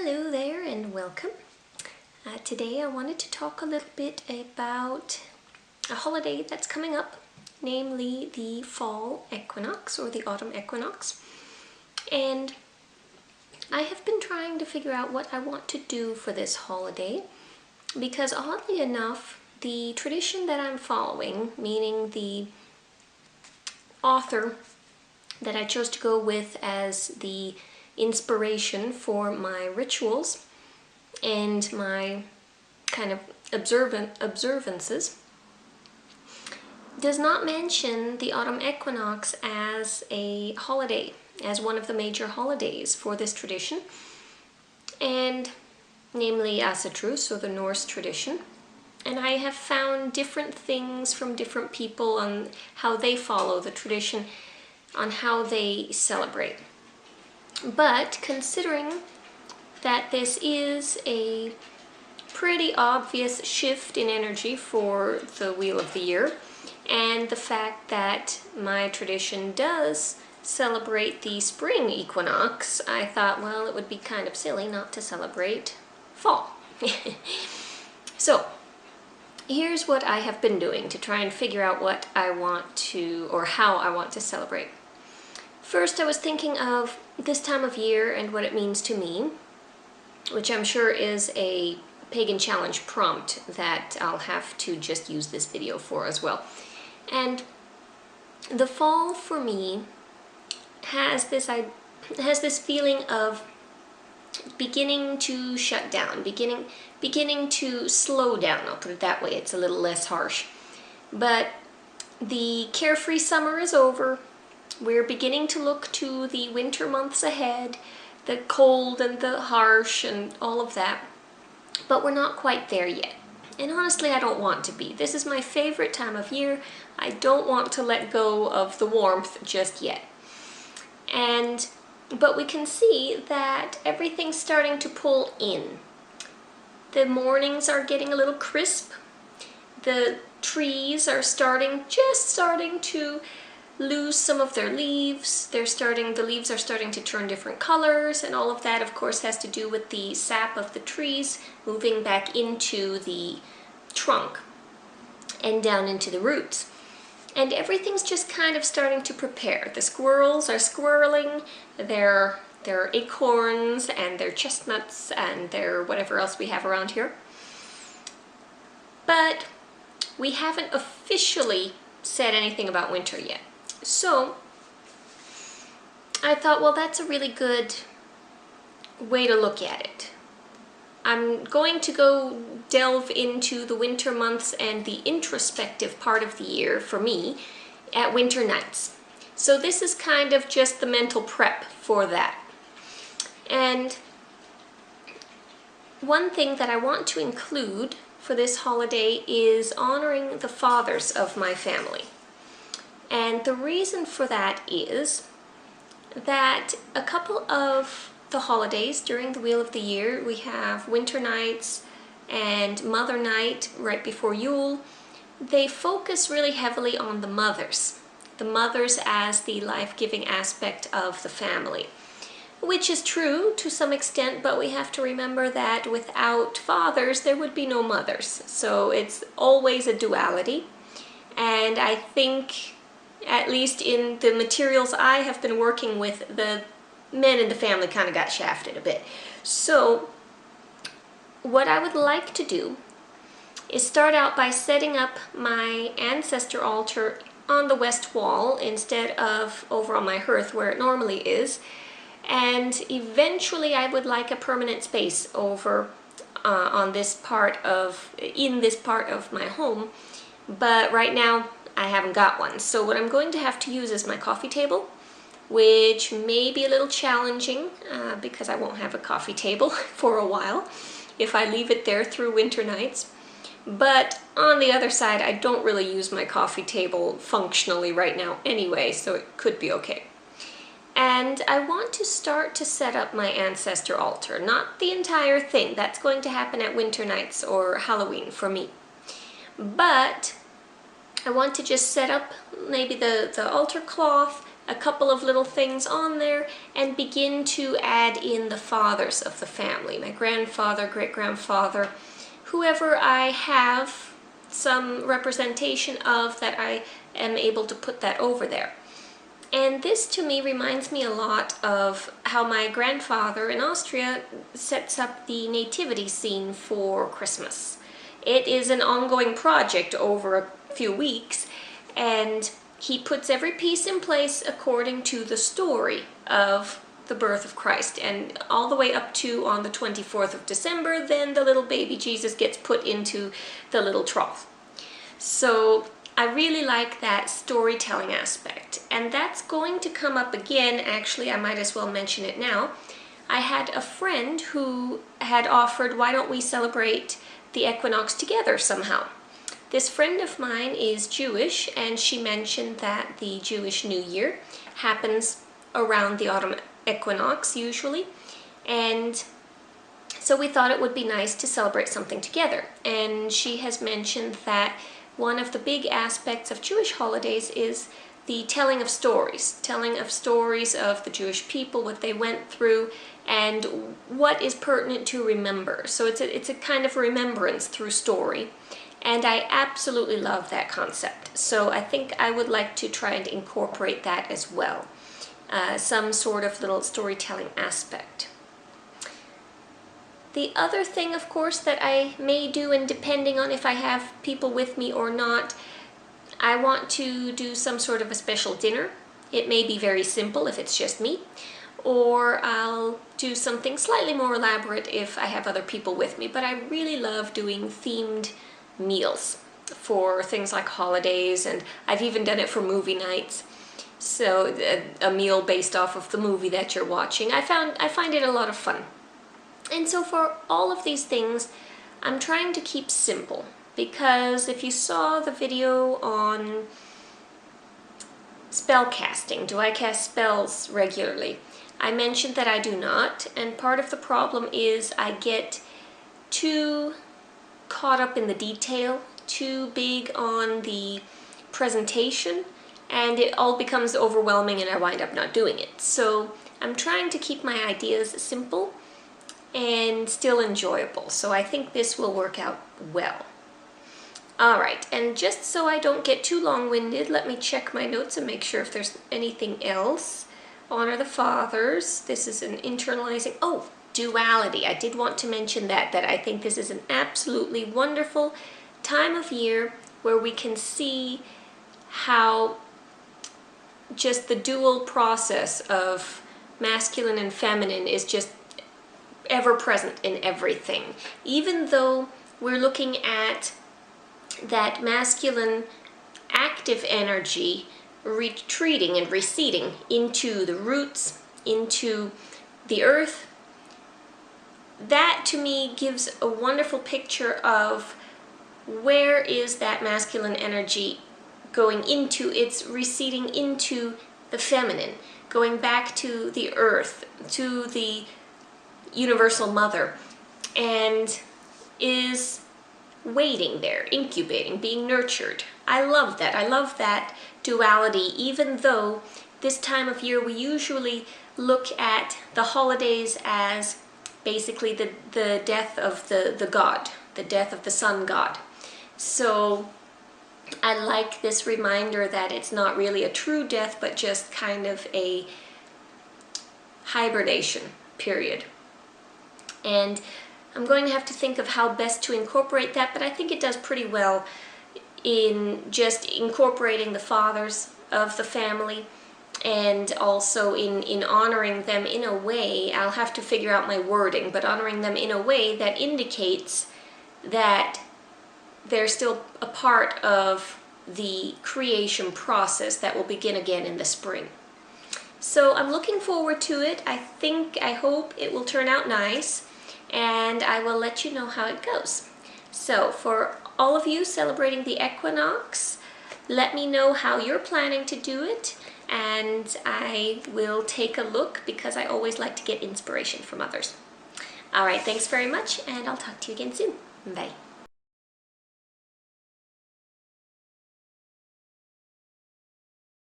Hello there and welcome. Today I wanted to talk a little bit about a holiday that's coming up, namely the fall equinox or the autumn equinox. And I have been trying to figure out what I want to do for this holiday because oddly enough, the tradition that I'm following, meaning the author that I chose to go with as the inspiration for my rituals and my kind of observances, does not mention the autumn equinox as a holiday, as one of the major holidays for this tradition, and namely Asatru, so the Norse tradition. And I have found different things from different people on how they follow the tradition, on how they celebrate. But considering that this is a pretty obvious shift in energy for the Wheel of the Year, and the fact that my tradition does celebrate the spring equinox, I thought, well, it would be kind of silly not to celebrate fall. So, here's what I have been doing to try and figure out what I want to, or how I want to celebrate. First, I was thinking of this time of year and what it means to me, which I'm sure is a pagan challenge prompt that I'll have to just use this video for as well. And the fall for me has this feeling of beginning to shut down, beginning to slow down. I'll put it that way. It's a little less harsh. But the carefree summer is over. We're beginning to look to the winter months ahead, the cold and the harsh and all of that. But we're not quite there yet. And honestly, I don't want to be. This is my favorite time of year. I don't want to let go of the warmth just yet. But we can see that everything's starting to pull in. The mornings are getting a little crisp. The trees are just starting to lose some of their leaves. The leaves are starting to turn different colors, and all of that, of course, has to do with the sap of the trees moving back into the trunk and down into the roots. And everything's just kind of starting to prepare. The squirrels are squirreling, their acorns and their chestnuts and their whatever else we have around here. But we haven't officially said anything about winter yet. So I thought, well, that's a really good way to look at it. I'm going to go delve into the winter months and the introspective part of the year for me at winter nights. So this is kind of just the mental prep for that. And one thing that I want to include for this holiday is honoring the fathers of my family. And the reason for that is that a couple of the holidays during the Wheel of the Year, we have Winter Nights and Mother Night right before Yule. They focus really heavily on the mothers as the life-giving aspect of the family, which is true to some extent, but we have to remember that without fathers, there would be no mothers. So it's always a duality, and I think, at least in the materials I have been working with, the men in the family kind of got shafted a bit. So what I would like to do is start out by setting up my ancestor altar on the west wall instead of over on my hearth where it normally is. And eventually I would like a permanent space over in this part of my home. But right now I haven't got one. So what I'm going to have to use is my coffee table, which may be a little challenging because I won't have a coffee table for a while if I leave it there through winter nights. But on the other side, I don't really use my coffee table functionally right now anyway, so it could be okay. And I want to start to set up my ancestor altar, not the entire thing. That's going to happen at winter nights or Halloween for me. But I want to just set up maybe the altar cloth, a couple of little things on there and begin to add in the fathers of the family, my grandfather, great-grandfather, whoever I have some representation of, that I am able to put that over there. And this to me reminds me a lot of how my grandfather in Austria sets up the nativity scene for Christmas. It is an ongoing project over a few weeks, and he puts every piece in place according to the story of the birth of Christ, and all the way up to on the 24th of December, then the little baby Jesus gets put into the little trough. So I really like that storytelling aspect, and that's going to come up again. Actually, I might as well mention it now. I had a friend who had offered, why don't we celebrate the equinox together somehow? This friend of mine is Jewish, and she mentioned that the Jewish New Year happens around the autumn equinox usually, and so we thought it would be nice to celebrate something together. And she has mentioned that one of the big aspects of Jewish holidays is the telling of stories of the Jewish people, what they went through, and what is pertinent to remember. So it's a kind of remembrance through story, and I absolutely love that concept. So I think I would like to try and incorporate that as well, some sort of little storytelling aspect. The other thing, of course, that I may do, and depending on if I have people with me or not, I want to do some sort of a special dinner. It may be very simple if it's just me, or I'll do something slightly more elaborate if I have other people with me. But I really love doing themed meals for things like holidays, and I've even done it for movie nights. So a meal based off of the movie that you're watching. I find it a lot of fun. And so for all of these things, I'm trying to keep simple, because if you saw the video on spell casting, do I cast spells regularly? I mentioned that I do not, and part of the problem is I get too caught up in the detail, too big on the presentation, and it all becomes overwhelming and I wind up not doing it. So I'm trying to keep my ideas simple and still enjoyable. So I think this will work out well. Alright, and just so I don't get too long-winded, let me check my notes and make sure if there's anything else. Honor the fathers. This is an internalizing... Oh, duality. I did want to mention that I think this is an absolutely wonderful time of year where we can see how just the dual process of masculine and feminine is just ever present in everything. Even though we're looking at that masculine active energy retreating and receding into the roots, into the earth, that to me gives a wonderful picture of where is that masculine energy going into. It's receding into the feminine, going back to the earth, to the universal mother, and is waiting there, incubating, being nurtured. I love that. I love that duality, even though this time of year we usually look at the holidays as basically the death of the god, the death of the sun god. So I like this reminder that it's not really a true death, but just kind of a hibernation period. And I'm going to have to think of how best to incorporate that, but I think it does pretty well in just incorporating the fathers of the family, and also in honoring them in a way. I'll have to figure out my wording, but honoring them in a way that indicates that they're still a part of the creation process that will begin again in the spring. So I'm looking forward to it. I hope it will turn out nice, and I will let you know how it goes. So for all of you celebrating the equinox, let me know how you're planning to do it, and I will take a look, because I always like to get inspiration from others. All right, thanks very much, and I'll talk to you again soon. Bye.